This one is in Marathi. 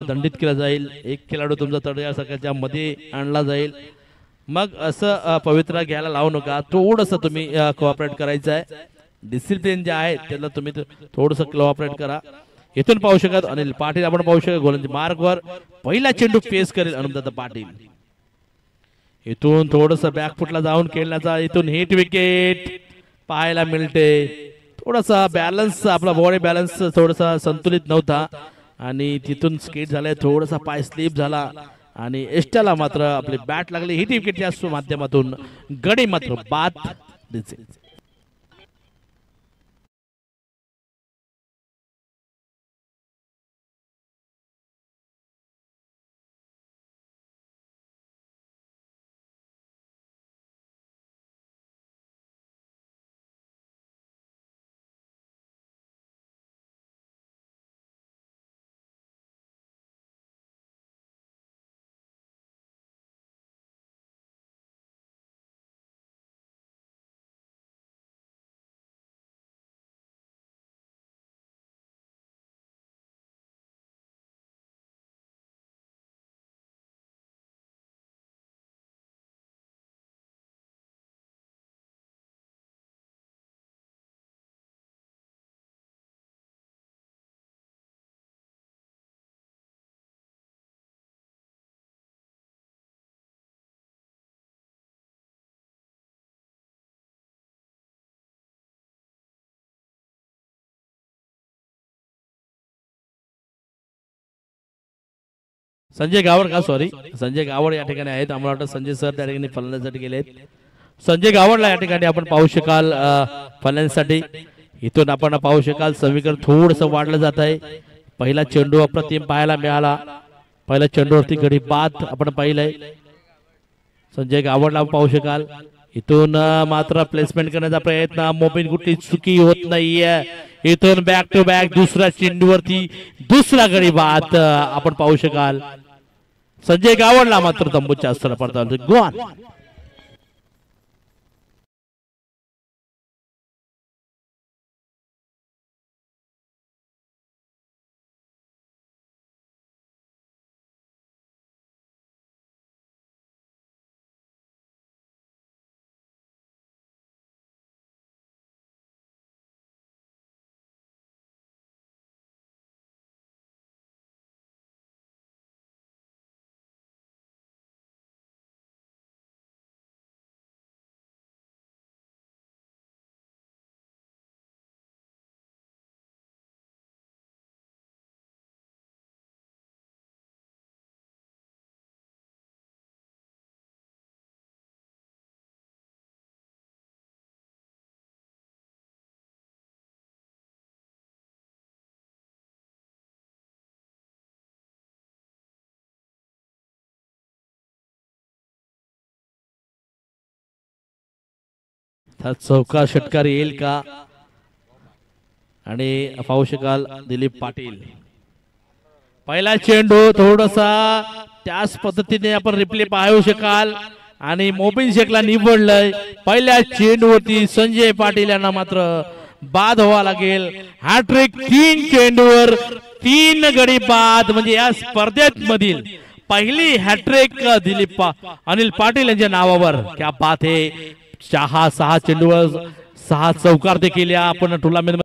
दंडित केला जाईल, एक खेळाडू तुमचा तळयासारख्याच्या मध्ये आणला जाईल। मग असं पवित्रा घ्यायला लावू नका, थोडंसं तुम्ही कोऑपरेट करायचं आहे। डिसिप्लिन जे आहे त्याला तुम्ही थोडंसं कोऑपरेट करा। इथून पाहू शकत अनिल पाटील, आपण पाहू शकत गोलंदाजी मार्कवर पहिला चेंडू फेस करेल अनुपदत्त पाटील। इथून थोडंसं बॅकफुटला जाऊन खेळण्याचा इथून हिट विकेट पाहायला मिळते। थोडासा बॅलन्स आपला बॉडी बॅलन्स थोडासा संतुलित नव्हता आणि तिथून स्केट झालाय, थोडासा पाय स्लिप झाला आणि एस्टाला मात्र आपली बॅट लागली। हिट विकेटच्या माध्यमातून गडी मात्र बाद दिसेल। संजय गावड का सॉरी संजय गावड या ठिकाणी आहेत। आम्हाला वाटतं संजय सर त्या ठिकाणी फलंदाजीसाठी गेलेत। संजय गावडला या ठिकाणी आपण पाहू शकाल फलंदाजीसाठी। इथून आपण पाहू शकाल समीकरण थोडंसं वाढलं जात आहे। पहिला चेंडू अप्रतिम पाहायला मिळाला, पहिल्या चेंडूवरती गडी बाद आपण पाहिलंय। संजय गावडला पाहू शकाल इथून मात्र प्लेसमेंट करण्याचा प्रयत्न, मोबिन कुठली चुकी होत नाहीये। इथून बॅक टू बॅक दुसऱ्या चेंडूवरती दुसरा गडी बाद आपण पाहू शकाल। संजय गावडला मात्र तंबूच्या अस्तर पडतात गोल। चौका षटकार येईल का आणि पाहू शकाल दिलीप पाटील। पहिला चेंडू थोडासा त्याच पद्धतीने आपण रिप्ले पाहू शकाल आणि मोबिन शेखला निवडलंय। पहिल्या चेंडूवरती संजय पाटील यांना मात्र बाद व्हावा लागेल। हॅट्रिक 3 चेंडूवर 3 गडी बाद, म्हणजे या स्पर्धेत मधील पहिली हॅट्रिक दिलीप अनिल पाटील यांच्या नावावर। क्या बात आहे। 6 चेंडूवर 6 चौकार देखील आपण टुर्नामेंट